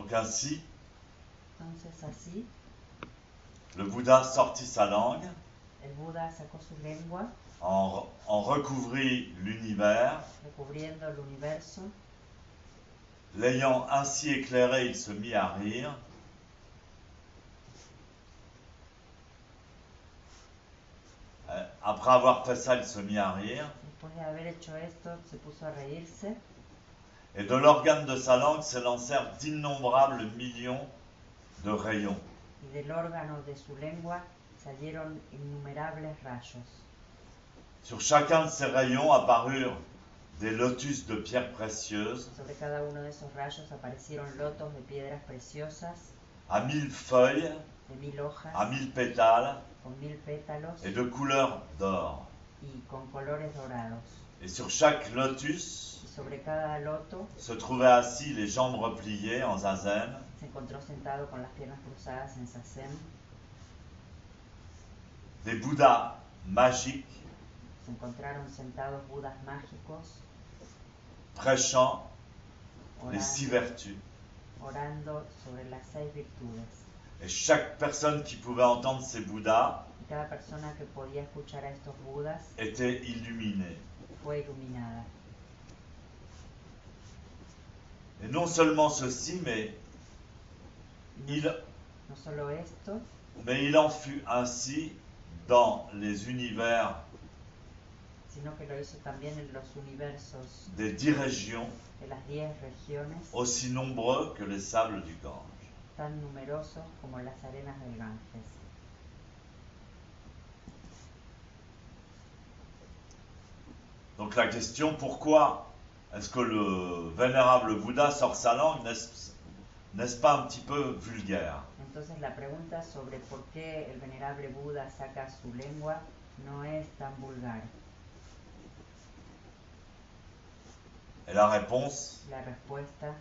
Donc ainsi, Entonces así, le Bouddha sortit sa langue, el Buda sacó su lengua, en recouvrit l'univers. recubriendo el universo. L'ayant ainsi éclairé, il se mit à rire. Après avoir fait ça, il se mit à rire. Después de haber hecho esto, se puso a reírse. Et de l'organe de sa langue s'élancèrent d'innombrables millions de rayons. Y del órgano de su lengua salieron innumerables rayos. Sur chacun de ces rayons apparurent des lotus de pierres précieuses, Sobre cada uno de esos rayos aparecieron lotos de piedras preciosas, à 1000 feuilles, de 1000 hojas, à 1000 pétales, con 1000 pétalos et de couleur d'or. y con colores dorados. Et sur chaque lotus Y sobre cada loto se trouvaient assis les jambes repliées en zazen, se encontró sentado con las piernas cruzadas en zazen, des bouddhas magiques se encontraron sentados budas mágicos, prêchant les orando, 6 vertus. orando sobre las 6 virtudes. Et chaque personne qui pouvait entendre ces bouddhas Y cada persona que podía escuchar a estos budas était illuminée. fue iluminada. Et non seulement ceci, mais No solo esto, il en fut ainsi dans les univers sino que lo hizo también en los universos des 10 régions, de las 10 regiones, aussi nombreux que les sables du Gange. tan numerosos como las arenas del Ganges. Donc la question, pourquoi est-ce que le vénérable Bouddha sort sa langue, n'est-ce pas un petit peu vulgaire? Entonces la pregunta sobre por qué el venerable Buda saca su lengua no es tan vulgar. Et la réponse, La respuesta,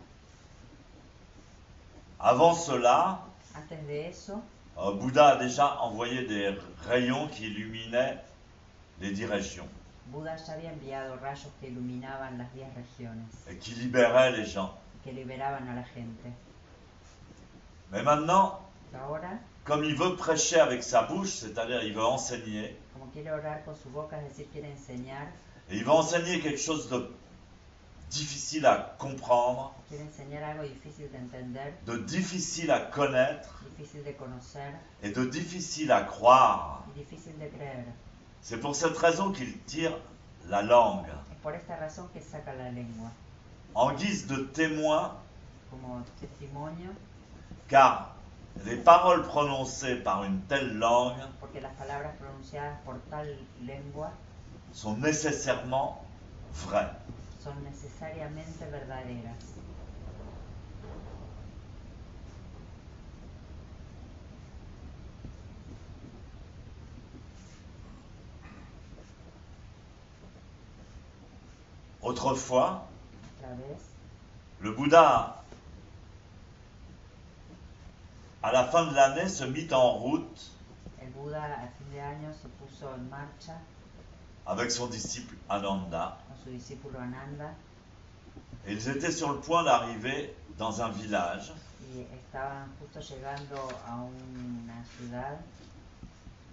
avant cela, antes de eso, Bouddha a déjà envoyé des rayons qui illuminaient les 10 régions Buda ya había enviado rayos que iluminaban las 10 regiones et qui libéraient les gens. y que liberaban a la gente. Mais maintenant, Ahora, comme il veut prêcher avec sa bouche, c'est-à-dire il veut enseigner, como quiere orar con su boca, es decir, quiere enseñar, et il va enseigner quelque chose de difficile à comprendre, quiere enseñar algo difícil de entender, de difficile à connaître difícil de conocer et de difficile à croire. y difícil de creer. C'est pour cette raison qu'il tire la langue Es por esta razón que saca la lengua, en guise de témoin, como testimonio, car les paroles prononcées par une telle langue porque las palabras pronunciadas por tal lengua sont nécessairement vraies. son necesariamente verdaderas. Autrefois, Otra vez, le Bouddha, à la fin de l'année, se mit en route el Buda a fin de año se puso en marcha avec son disciple Ananda. con su discípulo Ananda Et ils étaient sur le point d'arriver dans un village y estaban justo llegando a una ciudad.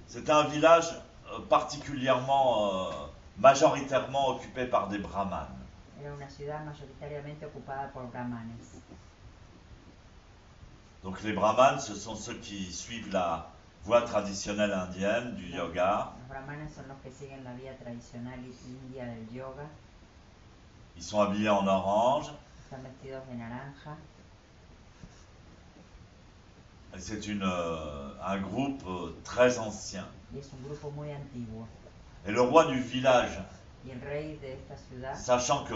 C'était un village particulièrement, majoritairement occupé par des brahmanes. Era una ciudad mayoritariamente ocupada por brahmanes. Donc les brahmanes, ce sont ceux qui suivent la voie traditionnelle indienne du yoga. Los brahmanes son los que siguen la vía tradicional india del yoga. Ils sont habillés en orange. Están vestidos de naranja. Et c'est un groupe très ancien. Y es un grupo muy antiguo. Et le roi du village, Y el rey de esta ciudad, sachant que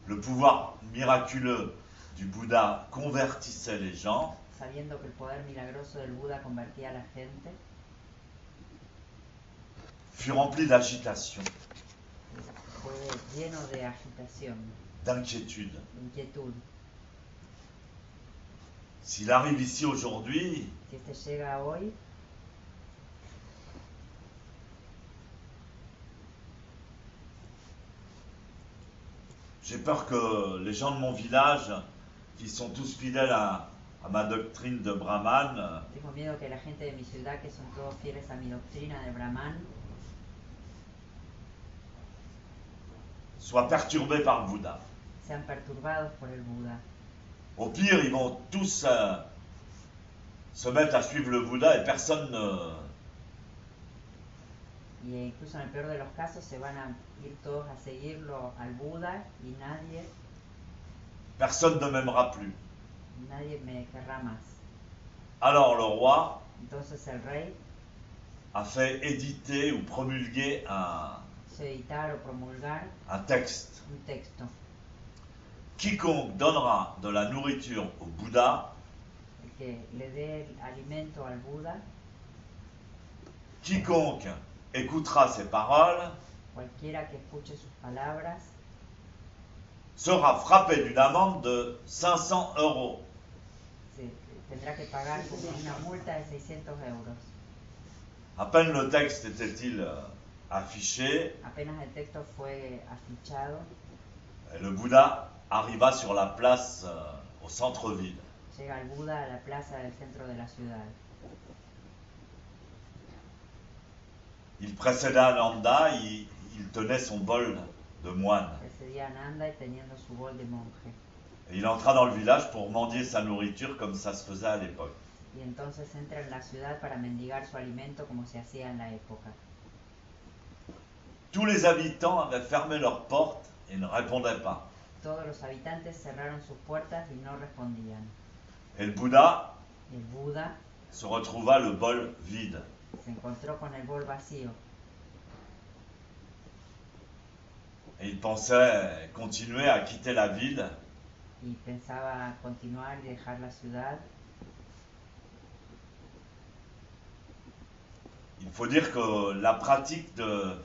le pouvoir miraculeux du Bouddha convertissait les gens, sabiendo que el poder milagroso del Buda convertía a la gente, fut rempli d'agitation, fue lleno de agitación, d'inquiétude. de inquietud. S'il arrive ici aujourd'hui, Si este llega hoy, j'ai peur que les gens de mon village qui sont tous fidèles à ma doctrine de Brahman, Tengo miedo que la gente de mi ciudad, que son todos fieles a mi doctrina de Brahman, soient perturbés par le Bouddha. sean perturbados por el Buda. Au pire, ils vont tous se mettre à suivre le Bouddha et personne ne... Y incluso en el peor de los casos se van a ir todos a seguirlo al Buda y Personne ne m'aimera plus. nadie me querrá más. Alors le roi Entonces el rey a fait éditer ou promulguer hizo editar o promulgar un texte. un texto. Quiconque donnera de la nourriture au Bouddha, El que le dé el alimento al Buda, quiconque écoutera ses paroles, cualquiera que escuche sus palabras, sera frappé d'une amende de 500 €. tendrá que pagar como una multa de 600 euros. À peine le texte était-il affiché, Apenas el texto fue afichado, et le Bouddha arriva sur la place au centre-ville. llega el Buda a la plaza del centro de la ciudad. Il précédait Ananda, il tenait son bol de moine. Precedía a Nanda y teniendo su bol de monje. Et il entra dans le village pour mendier sa nourriture comme ça se faisait à l'époque. Y entonces entra en la ciudad para mendigar su alimento como se hacía en la época. Tous les habitants avaient fermé leurs portes et ne répondaient pas. Todos los habitantes cerraron sus puertas y no respondían. Et le Bouddha El Buda se retrouva le bol vide. se encontró con el bol vacío Et il pensait continuer à quitter la ville, y pensaba continuar y dejar la ciudad. il faut dire que la pratique de...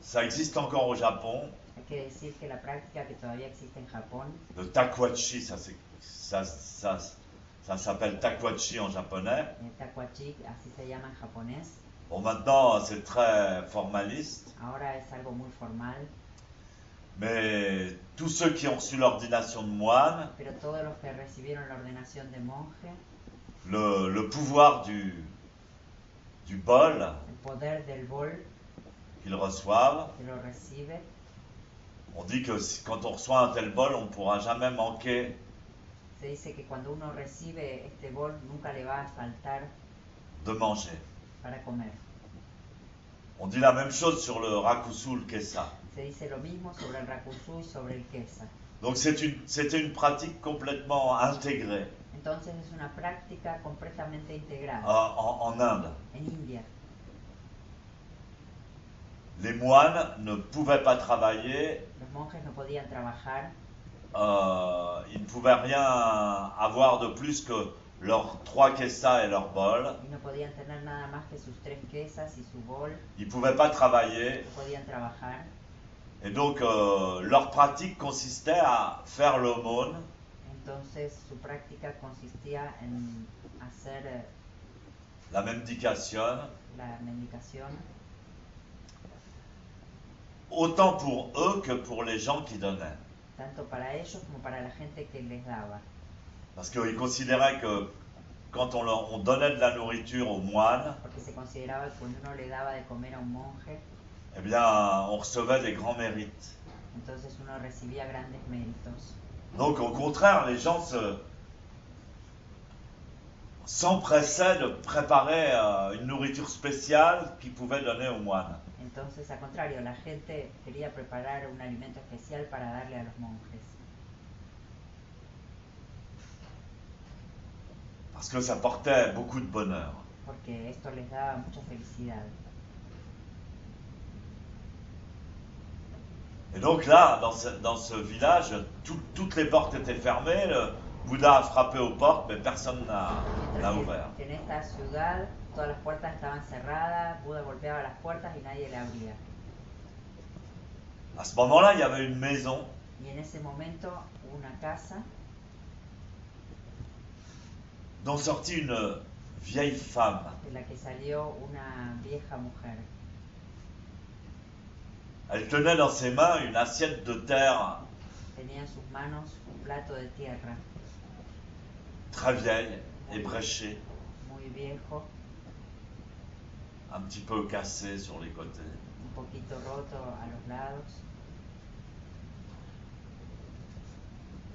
Ça existe encore au Japon, Hay que decir que la práctica que todavía existe en Japón, le takuachi, ça s'appelle takuachi en japonais. el takuachi, así se llama en japonés, Bon, maintenant c'est très formaliste, ahora es algo muy formal, mais tous ceux qui ont reçu l'ordination de moine, pero todos los que recibieron la ordenación de monje, le pouvoir du bol el poder del bol qu'ils reçoivent, que lo recibe, on dit que quand on reçoit un tel bol, on ne pourra jamais manquer se dice que cuando uno recibe este bol nunca le va a faltar de manger. para comer. On dit la même chose sur le rakusu, le kesa. Se dice lo mismo sobre el rakusu y sobre el kesa. Donc c'était une pratique complètement intégrée Entonces es una práctica completamente integrada en Inde. en India. Les moines ne pouvaient pas travailler, Los monjes no podían trabajar, ils ne pouvaient rien avoir de plus que leurs 3 kesas et leur bol. y no podían tener nada más que sus 3 quesas y su bol, Ils ne pouvaient pas travailler. no podían trabajar. Et donc leur pratique consistait à faire l'aumône, Entonces su práctica consistía en hacer la mendication, la mendicación, autant pour eux que pour les gens qui donnaient. tanto para ellos como para la gente que les daba. Parce qu'ils considéraient que quand on donnait de la nourriture aux moines, Porque se consideraba que cuando uno le daba de comer a un monje, eh bien, on recevait des grands mérites. entonces uno recibía grandes méritos. Donc, au contraire, les gens s'empressaient de préparer une nourriture spéciale qu'ils pouvaient donner aux moines. Entonces, al contrario, la gente quería preparar un alimento especial para darle a los monjes, Parce que ça portait beaucoup de bonheur. porque esto les daba mucha felicidad. Et donc là, dans ce village, toutes les portes étaient fermées, le Bouddha a frappé aux portes, mais personne n'a ouvert. En esta ciudad todas las puertas estaban cerradas, Buda golpeaba las puertas y nadie le abría. À ce moment-là, il y avait une maison Y en ese momento hubo una casa dont sortit une vieille femme. de la que salió una vieja mujer. Elle tenait dans ses mains une assiette de terre Tenía en sus manos un plato de tierra très vieille, ébréchée, muy viejo, un petit peu cassée sur les côtés. un poquito roto a los lados.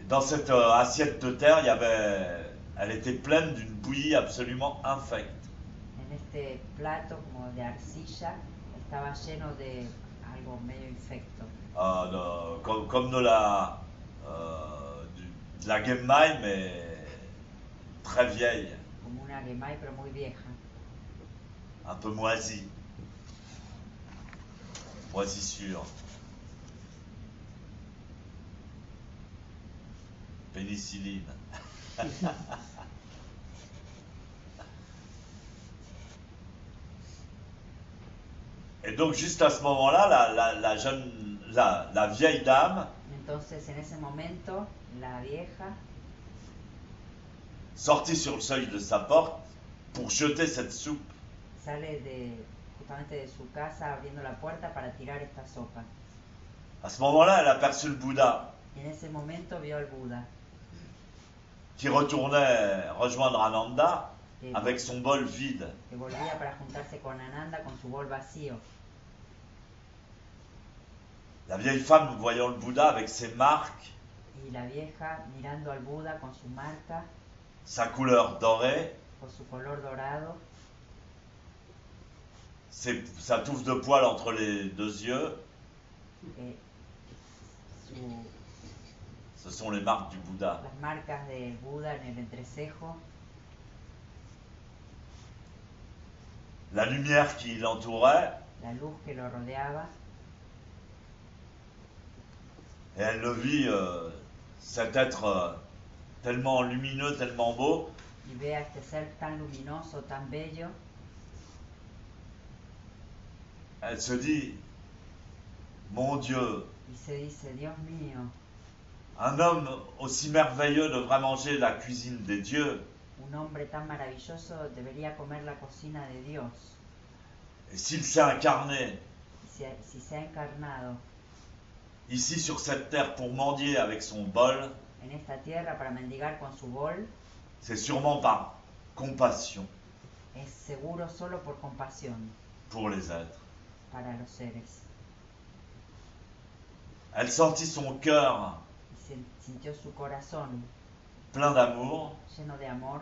Et dans cette assiette de terre, elle était pleine d'une bouillie absolument infecte. En este plato como de arcilla estaba lleno de algo medio infecto, Comme de la Gemmaille, mais très vieille, como una gemay pero muy vieja, un peu moisie, moisissure. Pénicilline. Et donc juste à ce moment-là, la vieille dame Entonces en ese momento la vieja sortit sur le seuil de sa porte pour jeter cette soupe. sale justamente de su casa abriendo la puerta para tirar esta sopa. À ce moment-là, elle aperçut le Bouddha Y en ese momento vio al Buda qui retournait rejoindre Ananda que, avec son bol vide. que volvía para juntarse con Ananda con su bol vacío. La vieille femme, voyant le Bouddha avec ses marques, Y la vieja mirando al Buda con su marca, sa couleur dorée, con su color dorado, sa touffe de poils entre les deux yeux, eh, su- ce sont les marques du Bouddha. las marcas del Buda en el entrecejo, La lumière qui l'entourait, la luz que lo rodeaba, et elle le vit, cet être tellement lumineux, tellement beau, y ve a este ser tan luminoso, tan bello, elle se dit, mon Dieu, y se dice, Dios mío, un homme aussi merveilleux devrait manger la cuisine des dieux. un hombre tan maravilloso debería comer la cocina de Dios. Et s'il s'est incarné Si se ha encarnado ici sur cette terre pour mendier avec son bol, en esta tierra para mendigar con su bol, c'est sûrement par compassion es seguro solo por compasión pour les êtres. para los seres. Elle sentit son cœur Y sintió su corazón plein d'amour. lleno de amor.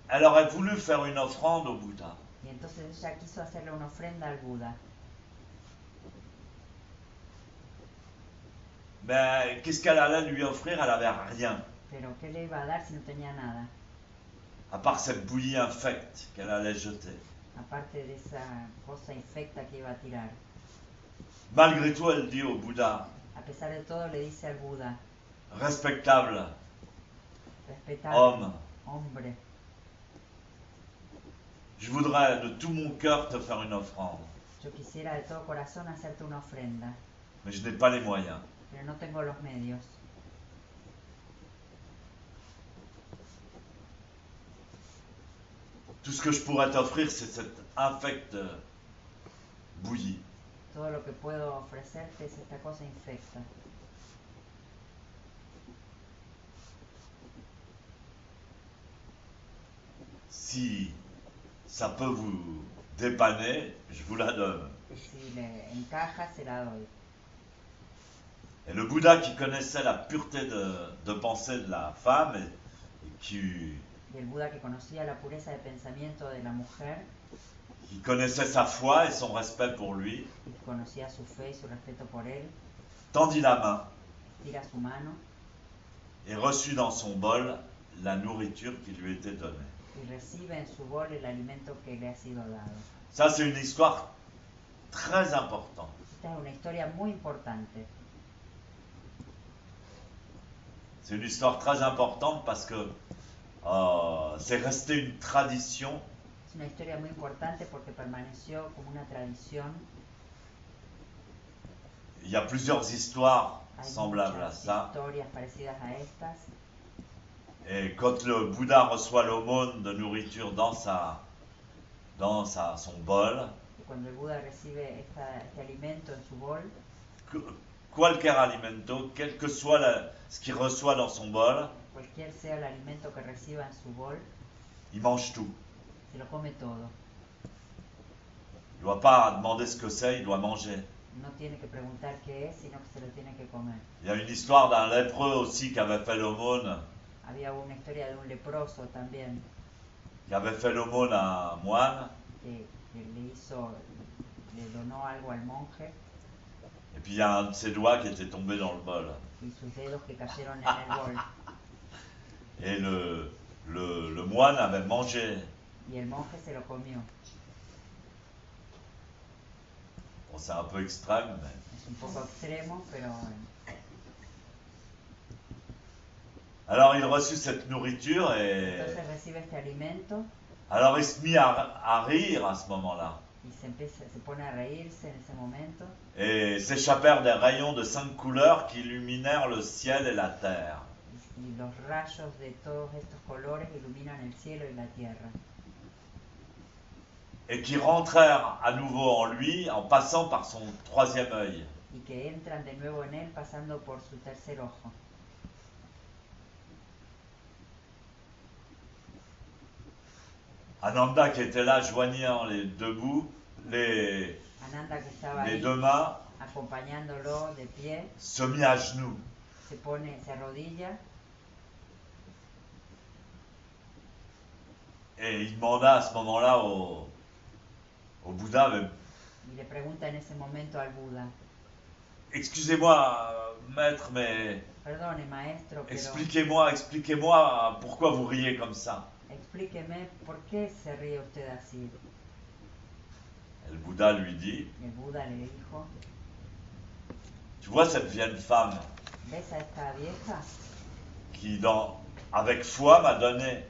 Elle aurait voulu faire une offrande au Bouddha. Y entonces ella quiso hacerle una ofrenda al Buda. Mais qu'est-ce qu'elle allait lui offrir? Elle n'avait rien, Pero ¿qué le iba a dar si no tenía nada? à part cette bouillie infecte qu'elle allait jeter. Aparte de esa cosa infecta que iba a tirar. Malgré tout, elle dit au Bouddha, A pesar de todo le dice al Buda, respectable respetable homme, hombre, je voudrais de tout mon cœur te faire une offrande, yo quisiera de todo corazón hacerte una ofrenda, mais je n'ai pas les moyens. pero no tengo los medios. Tout ce que je pourrais t'offrir, c'est cette infecte bouillie. Todo lo que puedo ofrecerte es esta cosa infecta. Si ça peut vous dépanner, je vous la donne. Si le encaja, se la doy. Et le Bouddha qui connaissait la pureté de pensée de la femme et qui Y el Buda que conocía la pureza de pensamiento de la mujer, connaissait sa foi et son respect pour lui, y conocía su fe y su respeto por él, tendit la main tira su mano et reçut dans son bol la nourriture qui lui était donnée. y recibe en su bol el alimento que le ha sido dado. Ça, c'est une histoire très importante. Esta es una historia muy importante. C'est une histoire très importante parce que c'est resté une tradition. Es una historia muy importante porque permaneció como una tradición. Il y a plusieurs histoires Hay semblables à muchas ça. historias parecidas a estas. Et quand le Bouddha reçoit l'aumône de nourriture dans son bol, Y cuando el Buda recibe este alimento en su bol, cualquier alimento, quel que soit ce qu'il reçoit dans son bol, cualquier sea el alimento que reciba en su bol, il mange tout. se lo come todo. Il ne doit pas demander ce que c'est, il doit manger. No tiene que preguntar qué es, sino que se lo tiene que comer. Il y a une histoire d'un lépreux aussi qui avait fait l'aumône, Había una historia de un leproso también qui avait fait l'aumône à un moine, que le donó algo al monje et puis il y a un de ses doigts qui était tombé dans le bol. y sus dedos que cayeron en el bol. Et le moine avait mangé. Y el monje se lo comió. Bon, c'est un peu extrême, mais... Es un poco extremo, pero Alors il reçut cette nourriture et... entonces recibe este alimento Alors il se mit à rire à ce moment-là. y se pone a reírse en ese momento Et s'échappèrent des rayons de 5 couleurs qui illuminèrent le ciel et la terre. y los rayos de todos estos colores iluminan el cielo y la tierra Et qui rentrèrent à nouveau en lui en passant par son troisième œil. y que entran de nuevo en él pasando por su tercer ojo. Ananda qui était là joignant les deux bouts, les Ananda, que estaba ahí deux mains, acompañándolo de pie, se mit à genoux. se arrodilla Et il demanda à ce moment-là au Bouddha, mais, y le pregunta en ese momento al Buda: excusez-moi, maître, mais perdone maestro, pero expliquez-moi pourquoi vous riez comme ça. explíqueme por qué se ríe usted así. Et le Bouddha lui dit, El Buda le dijo: tu vois cette vieille femme ¿ves a esta vieja qui, avec foi, m'a donné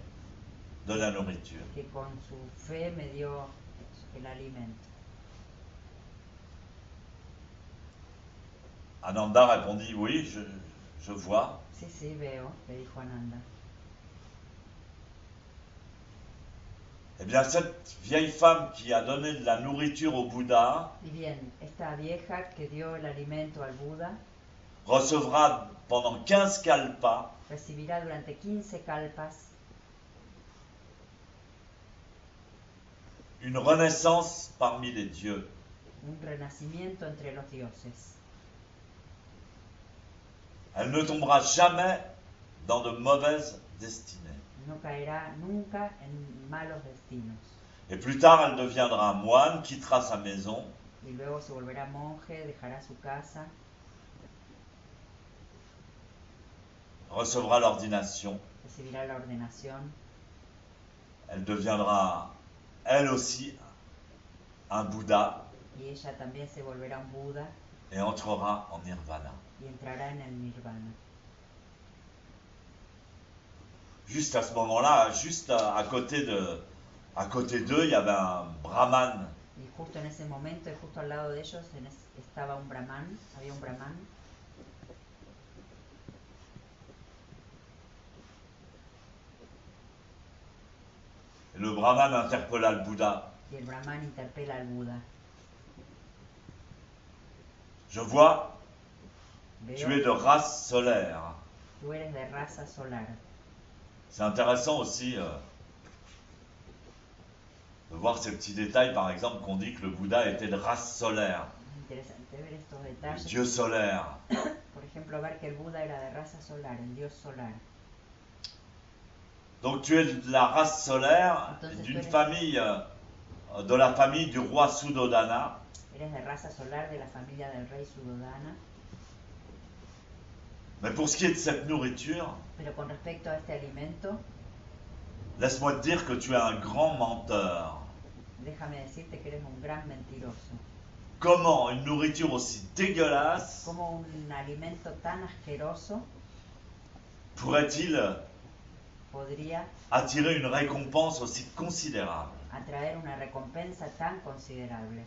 de la nourriture. que con su fe me dio el alimento? Ananda répondit, oui, je vois. Sí, sí, veo, le dijo Ananda. Eh bien, cette vieille femme qui a donné de la nourriture au Bouddha Y bien, esta vieja que dio el alimento al Buda recevra pendant 15 kalpas recibirá durante 15 kalpas une renaissance parmi les dieux. un renacimiento entre los dioses. Elle ne tombera jamais dans de mauvaises destinées. No caerá nunca en malos destinos. Et plus tard, elle deviendra moine, quittera sa maison, Y luego se volverá monje, dejará su casa, recevra l'ordination. recibirá la ordenación. Elle deviendra, elle aussi, un Bouddha Y ella también se volverá un Buda et entrera en nirvana. y entrará en el nirvana. Juste à ce moment-là, juste à côté d'eux, il y avait un brahman. Y justo en ese momento, y justo al lado de ellos, estaba un brahman, había un brahman. Et le brahman interpella le Bouddha. Y el brahman interpela al Buda. Je vois, tu es de Veo, race solaire. tú eres de raza solar. C'est intéressant aussi de voir ces petits détails, par exemple, qu'on dit que le Bouddha était de race solaire, Es interesante ver estos le detalles. dieu solaire. Por ejemplo, ver que el Buda era de raza solar, el dios solar. Donc tu es de la race solaire, d'une famille, de la famille du roi Suddhodana. Eres de raza solar de la familia del rey Suddhodana. Mais pour ce qui est de cette nourriture, Pero con respecto a este alimento, laisse-moi te dire que tu es un grand menteur. déjame decirte que eres un gran mentiroso. Comment une nourriture aussi dégueulasse ¿Cómo un alimento tan asqueroso pourrait-il podría attirer une récompense aussi considérable? atraer una recompensa tan considerable?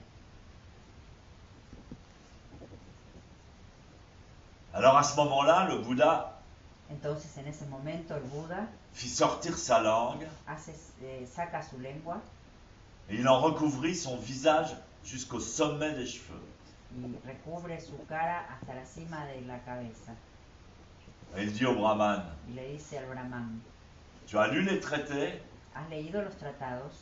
Alors à ce moment-là, le Bouddha Entonces, en ese momento, el Buda fit sortir sa langue saca su lengua et il en recouvrit son visage jusqu'au sommet des cheveux. y recubre su cara hasta la cima de la cabeza. Et il dit au brahman, Y le dice al brahman, tu as lu les traités? ¿has leído los tratados?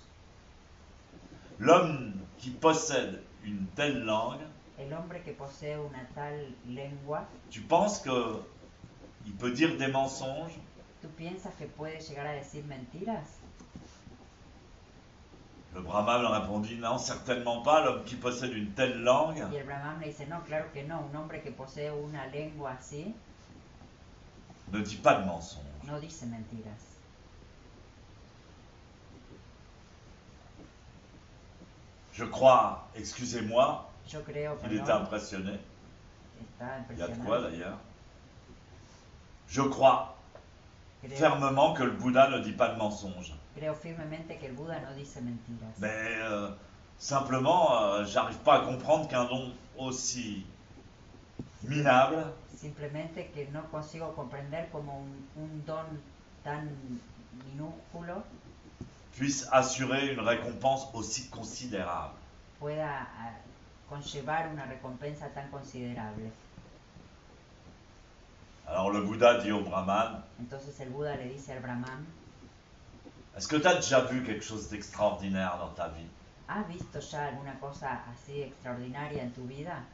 L'homme qui possède une telle langue, El hombre que posee una tal lengua, tu penses que il peut dire des mensonges? ¿tú piensas que puede llegar a decir mentiras? Le brahman lui répondit, non, certainement pas, l'homme qui possède une telle langue Y el brahman le dice, no, claro que no, un hombre que posee una lengua así ne dit pas de mensonges. no dice mentiras. Je crois, excusez-moi, Yo creo, il était perdón, impressionné. está Il y a de quoi impresionado. d'ailleurs. Je crois Creo, fermement que le Bouddha ne dit pas de mensonges. creo firmemente que el Buda no dice mentiras. Mais simplement, j'arrive pas à comprendre qu'un don aussi minable Simplemente que no consigo comprender como un don tan minúsculo puisse assurer une récompense aussi considérable. pueda conllevar una recompensa tan considerable. Alors le Bouddha dit au brahman, Entonces el Buda le dice al brahman, est-ce que tu as déjà vu quelque chose d'extraordinaire dans ta vie? ¿has visto ya alguna cosa así extraordinaria en tu vida?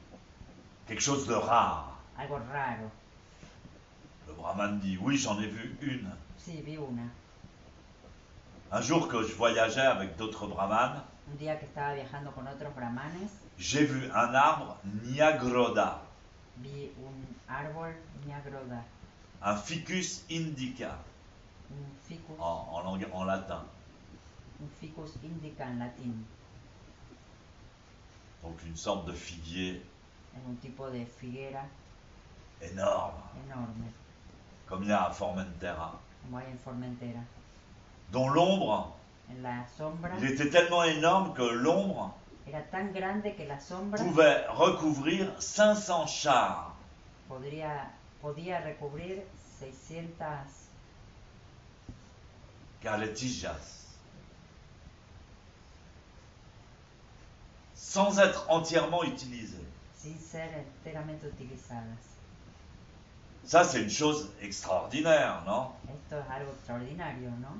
Quelque chose de rare? Algo raro. Le brahman dit, oui, j'en ai vu une. Sí, vi una. Un jour que je voyageais avec d'autres brahmanes, Un día que estaba viajando con otros brahmanes, j'ai vu un arbre Nyagroda, vi un árbol Nyagroda, un Ficus indica, un ficus, en latin. un ficus indica en latín, Donc une sorte de figuier en un tipo de figuera énorme, enorme, comme il y a à Formentera, como hay en Formentera. dont l'ombre, En la sombra il était tellement énorme que l'ombre era tan grande que la sombra pouvait recouvrir 500 chars. podía recubrir 600 Caletijas, sans être entièrement utilisées. sin ser enteramente utilizadas. Ça, c'est une chose extraordinaire, non? Esto es algo extraordinario, ¿no?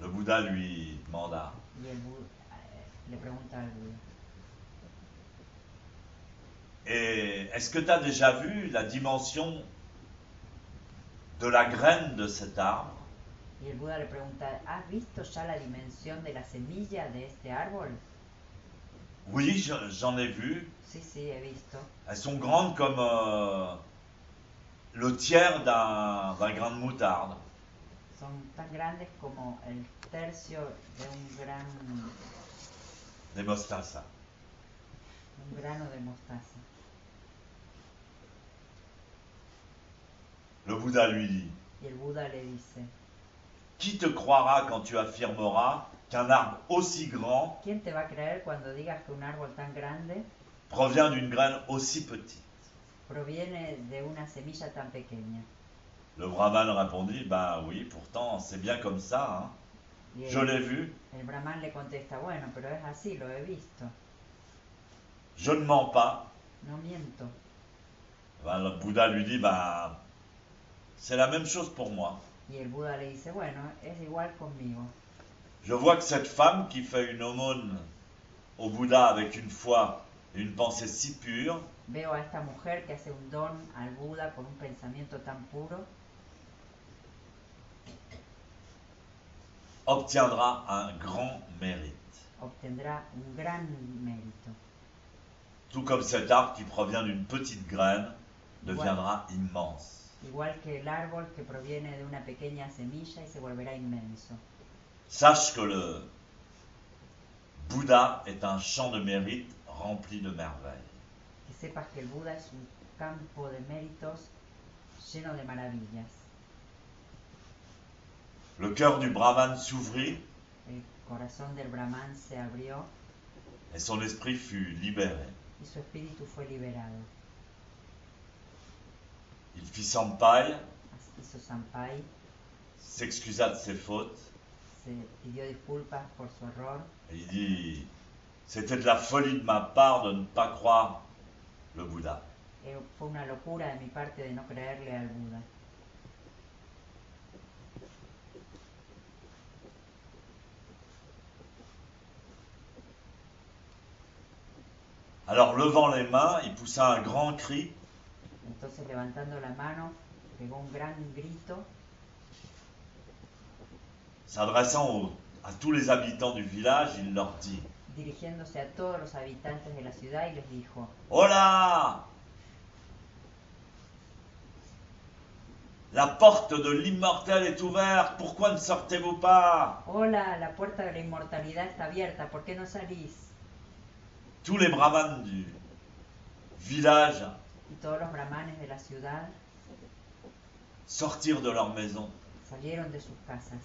Le Bouddha lui demanda. Y le pregunta al Buda. Et est-ce que tu as déjà vu la dimension de la graine de cet arbre? Y el Buda le pregunta, ¿has visto ya la dimensión de la semilla de este árbol? Oui, j'en ai vu. Sí, sí, he visto. Elles sont grandes comme le tiers d'un grain de moutarde. Son tan grandes como el tercio de Des mostasas. un grano de mostaza. Le Bouddha lui dit, Y el Buda le dice, qui te croira quand tu affirmeras qu'un arbre aussi grand ¿quién te va a creer cuando digas que un árbol tan grande provient d'une graine aussi petite? proviene de una semilla tan pequeña? Le brahman répondit, ben oui, pourtant c'est bien comme ça, hein. Y Je l'ai vu, el brahman le contesta, bueno, pero es así, lo he visto, je ne mens pas. no miento. Ben, le Bouddha lui dit, ben c'est la même chose pour moi. Y el Buda le dice, bueno, es igual conmigo. Je vois que cette femme qui fait une aumône au Bouddha avec une foi et une pensée si pure, Veo a esta mujer que hace un don al Buda con un pensamiento tan puro, obtiendra un grand mérite. obtendrá un gran mérito. Tout comme cet arbre qui provient d'une petite graine deviendra immense. Igual que el árbol que proviene de una pequeña semilla y se volverá inmenso. Sache que le Bouddha est un champ de mérite rempli de merveilles. Que sepas que el Buda es un campo de méritos lleno de maravillas. Le cœur du brahman s'ouvrit El corazón del Brahman se abrió et son esprit fut libéré. y su espíritu fue liberado. Il fit sampai, Hizo sampai, s'excusa de ses fautes se pidió disculpas por su error et il dit, c'était de la folie de ma part de ne pas croire le Bouddha. Fue una locura de mi parte de no creerle al Buda. Alors levant les mains, il poussa un grand cri. Entonces levantando la mano, pegó un gran grito, S'adressant à tous les habitants du village, il leur dit: dirigiéndose a todos los habitantes de la ciudad y les dijo: Hola! La porte de l'immortel est ouverte, pourquoi ne sortez-vous pas? Hola, la puerta de la inmortalidad está abierta, ¿por qué no salís? Tous les brahmanes du village Y todos los brahmanes de la ciudad sortirent de leur maison. salieron de sus casas,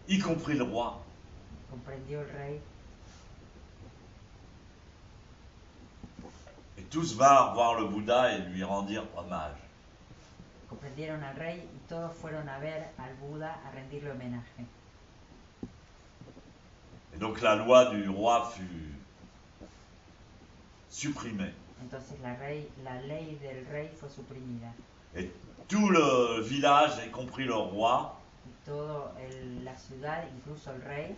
Y compris le roi. comprendió el rey, Et tous vinrent voir le Bouddha et lui rendirent hommage. comprendieron al rey y todos fueron a ver al Buda a rendirle homenaje. Et donc la loi du roi fut supprimée. Entonces la ley del rey fue suprimida Et tout le village, y compris le roi, y la ciudad, incluso el rey,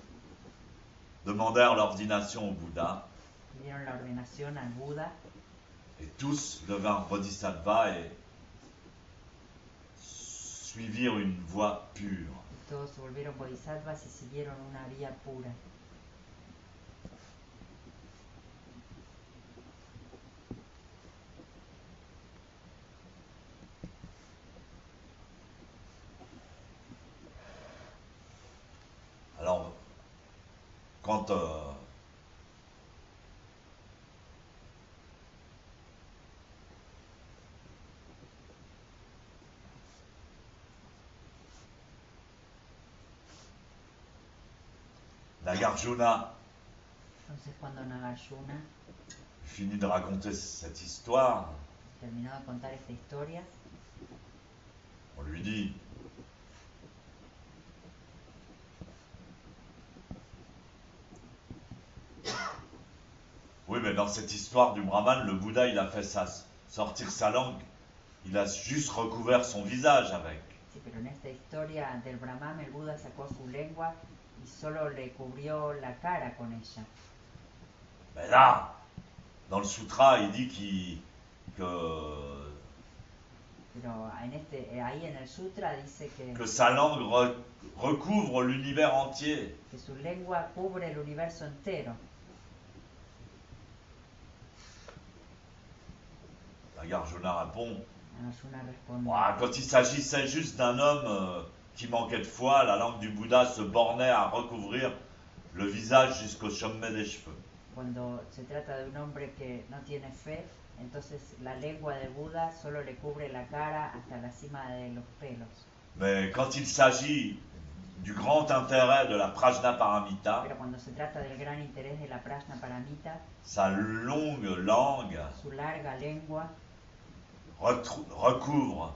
demandèrent l'ordination au Bouddha. pidieron la ordenación al Buda Et tous devinrent bodhisattva et suivirent une voie pure. y todos se volvieron bodhisattvas y siguieron una vía pura. Alors, quand Nagarjuna Entonces cuando Nagarjuna finit de raconter cette histoire, terminó de contar esta historia, on lui dit: oui, mais dans cette histoire du Brahman, le Bouddha, il a fait ça, sortir sa langue, il a juste recouvert son visage avec. sí, pero en esta historia del Brahman el Buda sacó su lengua y solo le cubrió la cara con ella. Mais là, dans le sutra, il dit que Pero ahí en el sutra dice que sa langue recouvre l'univers entier. que su lengua cubre el universo entero. Nagarjuna répond: Nagarjuna responde: quand il s'agissait juste d'un homme qui manquait de foi, la langue du Bouddha se bornait à recouvrir le visage jusqu'au sommet des cheveux. Cuando se trata de un hombre que no tiene fe, entonces la lengua del Buda solo le cubre la cara hasta la cima de los pelos. Mais quand il s'agit du grand intérêt de la Prajnaparamita, Pero cuando se trata del gran interés de la Prajnaparamita, sa longue langue su larga lengua recouvre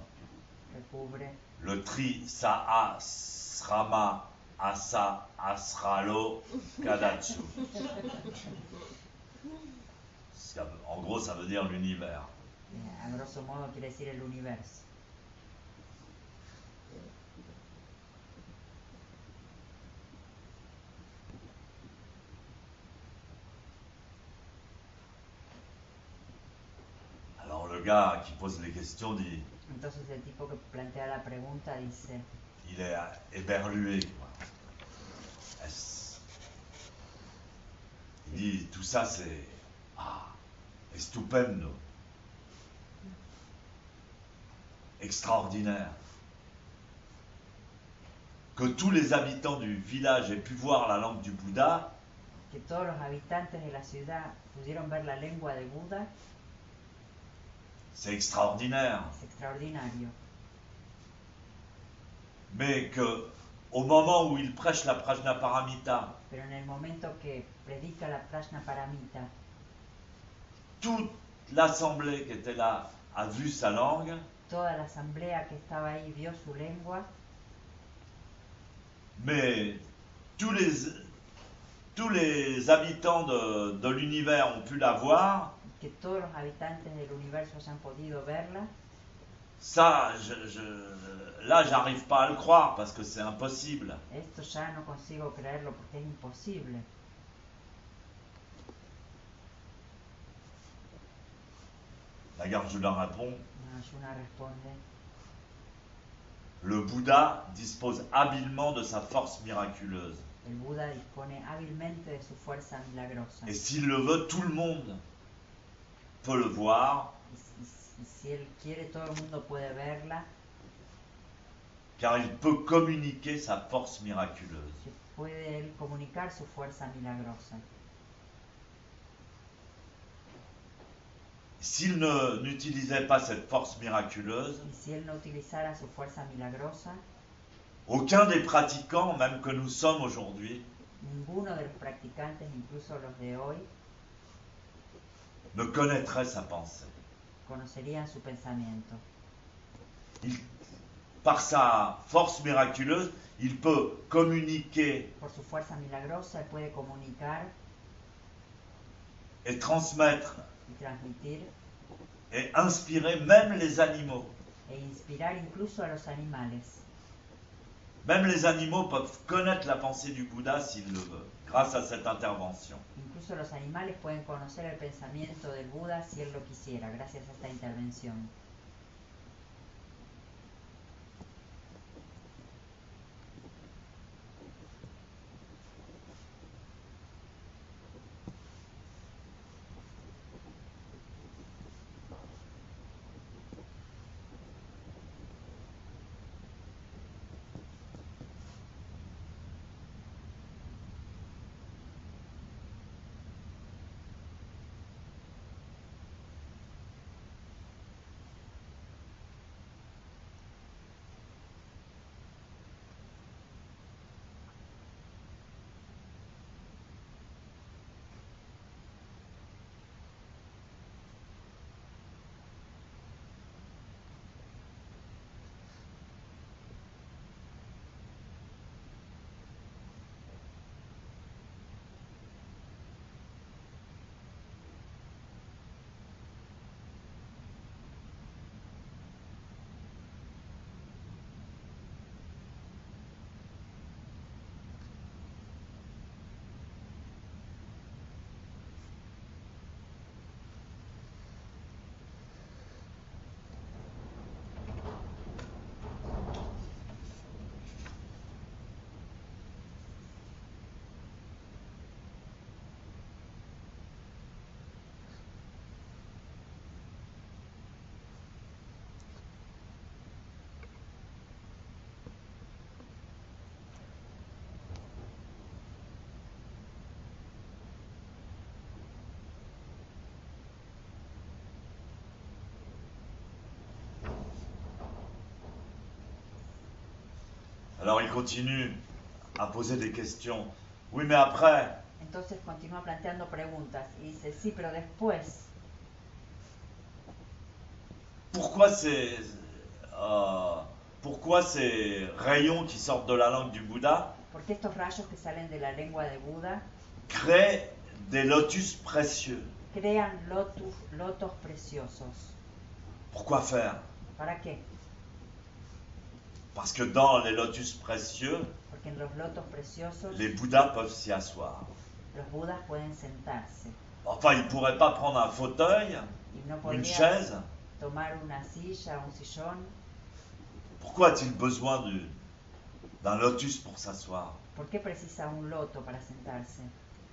recubre le Trisahasrama Asa Asralo Kadatsu. En gros, ça veut dire l'univers. a grosso modo quiere decir el universo. Alors le gars qui pose les questions dit: Entonces el tipo que plantea la pregunta dice: il est éberlué, quoi. Il dit: tout ça c'est estupendo, extraordinaire. Que tous les habitants du village aient pu voir la langue du Bouddha, que todos los habitantes de la ciudad pudieron ver la lengua de Buda, c'est extraordinaire. es extraordinario. Mais que au moment où il prêche la Prajnaparamita, Pero en el momento que predica la Prajnaparamita, toute l'assemblée qui était là a vu sa langue, toda la asamblea que estaba ahí vio su lengua, mais tous les habitants de l'univers ont pu la voir, que todos los habitantes del universo hayan podido verla, ça, là, j'arrive pas à le croire parce que c'est impossible. esto ya no consigo creerlo porque es imposible. Nagarjuna répond, Nagarjuna responde, le Bouddha dispose habilement de sa force miraculeuse. el Buda dispone hábilmente de su fuerza milagrosa. Et s'il le veut, tout le monde peut le voir, Y si él quiere, todo el mundo puede verla, car il peut communiquer sa force miraculeuse. que puede él comunicar su fuerza milagrosa. S'il n'utilisait pas cette force miraculeuse, Y si él no utilizara su fuerza milagrosa, aucun des pratiquants, même que nous sommes aujourd'hui, ninguno de los practicantes, incluso los de hoy, ne connaîtrait sa pensée. conocerían su pensamiento. Par sa force miraculeuse, il peut communiquer Por su fuerza milagrosa, él puede comunicar et transmettre y transmitir et inspirer même les animaux. e inspirar incluso a los animales. Même les animaux peuvent connaître la pensée du Bouddha s'ils le veulent, grâce à cette intervention. Incluso los animales pueden conocer el pensamiento del Buda si él lo quisiera, gracias a esta intervención. Alors il continue à poser des questions. Oui, mais après, Entonces continúa planteando preguntas y dice, sí, pero después, pourquoi ces rayons qui sortent de la langue du Bouddha ¿por qué estos rayos que salen de la lengua de Buda créent des lotus précieux? crean lotos preciosos? Pourquoi faire? ¿Para qué? Parce que dans les lotus précieux, Porque en los lotos preciosos les Bouddhas peuvent s'y asseoir. los Budas pueden sentarse. Enfin, ils ne pourraient pas prendre un fauteuil, Y no une podrías chaise. tomar una silla, un sillón. Pourquoi a-t-il besoin d'un lotus pour s'asseoir? ¿Por qué precisa un loto para sentarse?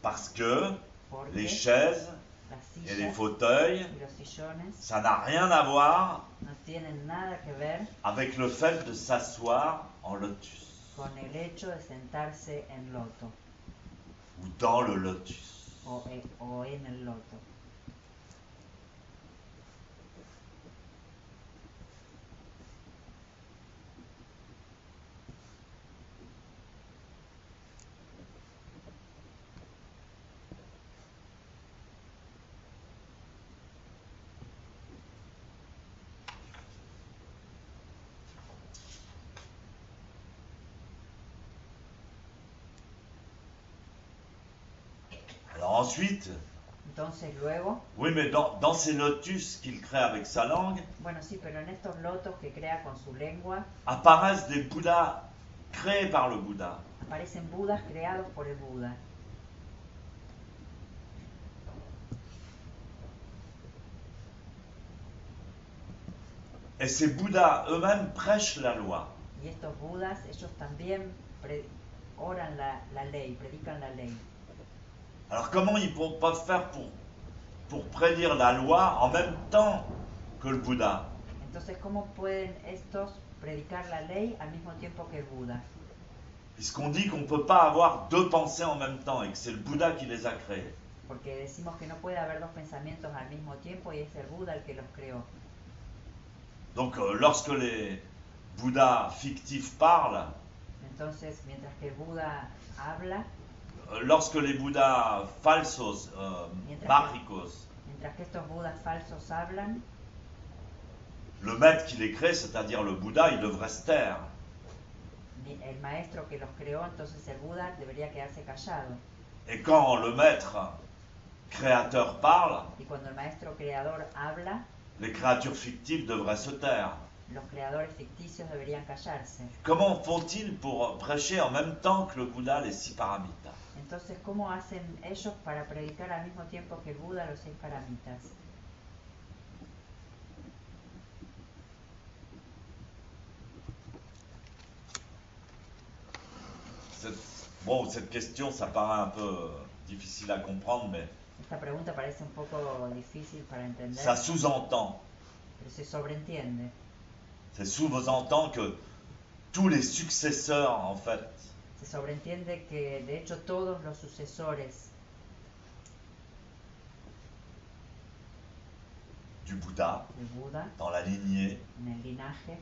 Parce que Porque les chaises las et les sillas fauteuils, y los sillones ça n'a rien à voir no tienen nada que ver avec le fait de s'asseoir en lotus con el hecho de sentarse en loto ou dans le lotus. o en el loto. Ensuite, Entonces luego, oui, mais dans ces lotus qu'il crée avec sa langue, bueno, sí, pero en estos lotos que crea con su lengua, apparaissent des Bouddhas créés par le Bouddha. aparecen Budas creados por el Buda. Et ces Bouddhas eux-mêmes prêchent la loi. Y estos Budas, ellos también oran la ley, predican la ley. Alors comment ils peuvent faire pour prédire la loi en même temps que le Bouddha? Entonces, ¿cómo pueden estos predicar la ley al mismo tiempo que el Buda? Puisqu'on dit qu'on ne peut pas avoir deux pensées en même temps et que c'est le Bouddha qui les a créées. Porque decimos que no puede haber dos pensamientos al mismo tiempo y es el Buda el que los creó. Donc lorsque les Bouddhas fictifs parlent, Entonces, mientras que el Buda habla, lorsque les Bouddhas falsos, bárricos, mientras que estos Budas falsos hablan, le maître qui les crée, c'est-à-dire le Bouddha, il devrait se taire. el maestro que los creó, entonces el Buda debería quedarse callado. Et quand le maître créateur parle, Y cuando el maestro creador habla, les créatures fictives devraient se taire. los creadores ficticios deberían callarse. Comment font-ils pour prêcher en même temps que le Bouddha les six paramitas? Entonces, ¿cómo hacen ellos para predicar al mismo tiempo que el Buda los 6 paramitas? Cette question, ça paraît un peu difficile à comprendre, mais Esta pregunta parece un poco difícil para entender, ça sous-entend. pero se sobreentiende. Ça sous-entend que tous les successeurs, en fait, Se sobreentiende que, de hecho, todos los sucesores du Bouddha, del Buda, dans la lignée, en el linaje,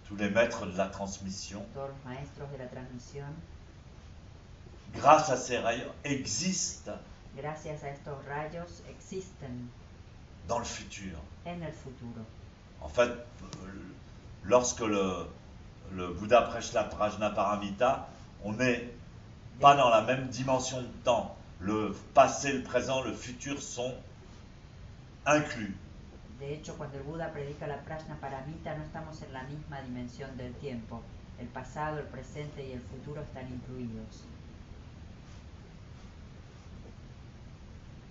tous les maîtres de la transmission, todos los maestros de la transmisión, grâce à ces rayons, existent gracias a estos rayos, existen dans le futur. en el futuro. En fait, lorsque le Bouddha prêche la Prajnaparamita, on n'est pas dans la même dimension de temps. Le passé, le présent, le futur sont inclus. De hecho, cuando el Buda predica la Prajnaparamita, no estamos en la misma dimensión del tiempo. El pasado, el presente y el futuro están incluidos.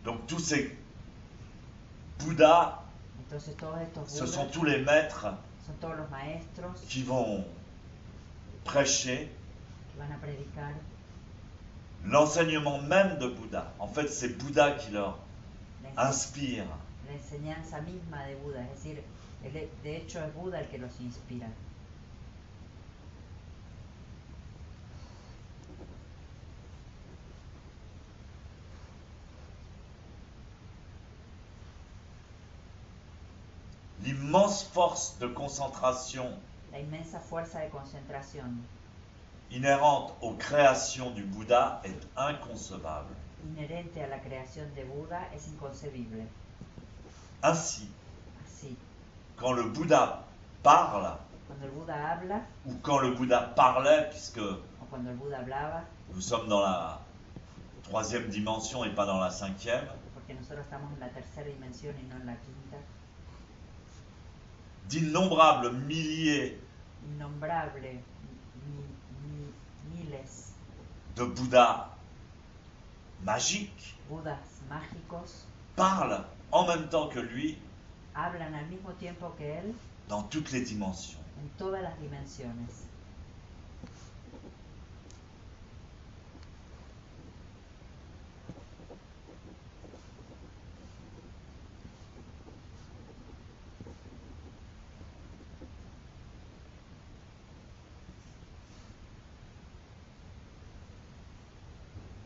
Donc tous ces Bouddhas, Entonces, todos estos ce Budas sont tous les maîtres son todos los maestros qui vont prêcher que van a predicar l'enseignement même de Bouddha. En fait, c'est Bouddha qui leur la, inspire. la enseñanza misma de Buda, es decir, de hecho es Buda el que los inspira. L'immense force de concentration La inmensa fuerza de concentración inhérente aux créations du Bouddha est inconcevable. inherente a la creación de Buda es inconcebible. Ainsi, Así, quand le Bouddha parle, cuando el Buda habla, ou quand le Bouddha parlait, puisque o cuando el Buda hablaba, nous sommes dans la troisième dimension et pas dans la cinquième, porque nosotros estamos en la tercera dimensión y no en la quinta, d'innombrables milliers innombrable, miles de Bouddhas magiques Budas mágicos parlent en même temps que lui hablan al mismo tiempo que él dans toutes les dimensions. en todas las dimensiones.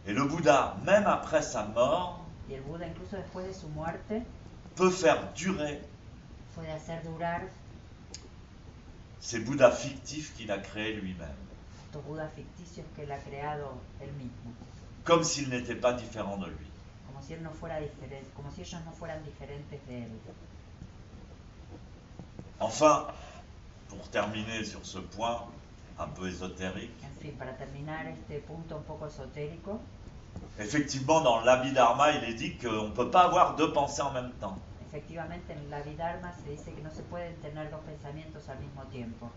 Et le Bouddha, même après sa mort, Y el Buda, incluso después de su muerte, peut faire durer puede hacer durar ces Bouddhas fictifs qu'il a créés lui-même, estos Budas ficticios que él ha creado él mismo, comme s'ils n'étaient pas différents de lui. como si él no fuera diferente, como si ellos no fueran diferentes de él. Enfin, pour terminer sur ce point un peu ésotérique, En fin, para terminar este punto un poco esotérico, Effectivement, dans l'Abhidharma, il est dit qu'on ne peut pas avoir deux pensées en même temps. Efectivamente, en la Abhidharma se dice que no se pueden tener dos pensamientos al mismo tiempo.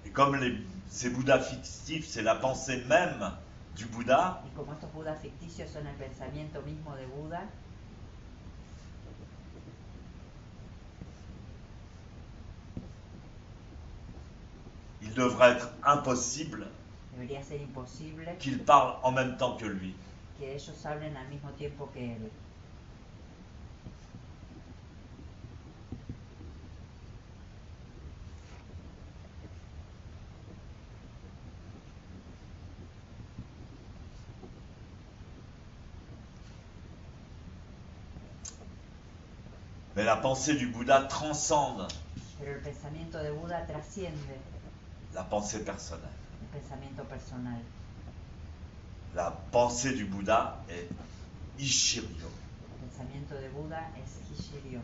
Et comme ces Bouddhas fictifs, c'est la pensée même du Bouddha, Y como estos Budas ficticios son el pensamiento mismo de Buda, il devrait être impossible debería ser imposible qu'ils parlent en même temps que lui. que ellos hablen al mismo tiempo que él. Mais la pensée du Bouddha transcende Pero el pensamiento de Buda trasciende la pensée personnelle. el pensamiento personal. La pensée du Bouddha est Ishiryo. El pensamiento de Buda es Hishiryo.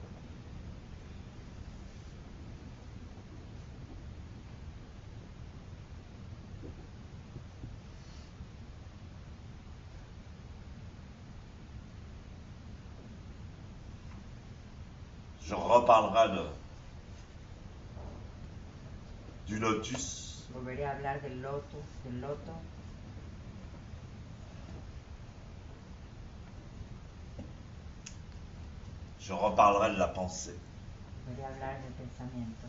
Je reparlerai du lotus. Volveré a hablar del loto. Je reparlerai de la pensée. Volveré a hablar del pensamiento.